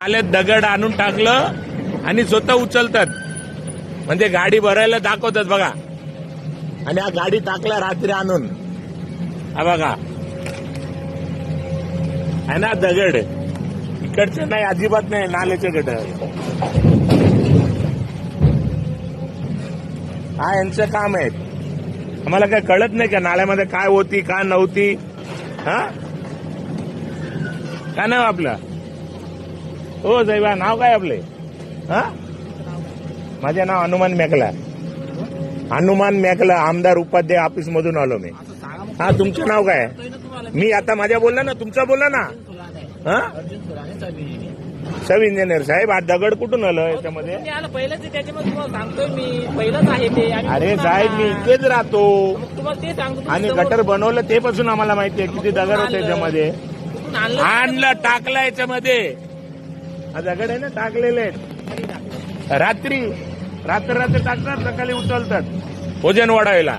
आले दगड आणून टाकलं आणि स्वतः उचलतात, म्हणजे गाडी भरायला दाखवतात बघा. आणि हा गाडी टाकला रात्री आणून, हा बघा आहे ना दगड. इकडचे नाही, अजिबात नाही नाल्याचे गट. हा यांचं काम आहे. आम्हाला काय कळत नाही का नाल्यामध्ये काय होती काय नव्हती. हा काय नाव आपलं? हो जैबा, नाव काय आपले? हा माझे नाव हनुमान मेकला. हनुमान मेकला, आमदार उपाध्याय ऑफिस मधून आलो मी. हा तुमचं नाव काय? मी आता माझ्या बोलला ना, तुमचा बोलला ना. हा सब इंजिनियर साहेब, हा दगड कुठून आलं याच्यामध्ये? पहिलंच त्याच्यामध्ये तुम्हाला सांगतोय मी, पहिलंच आहे ते. अरे साहेब मी इथेच राहतो तुम्हाला ते सांगतो. आणि गटर बनवलं ते पासून आम्हाला माहितीये किती दगड होते याच्यामध्ये. आणलं टाकलं याच्यामध्ये. हा दगड आहे ना, टाकलेले आहेत रात्री. रात्र टाकतात, सकाळी उचलतात वजन वाढायला.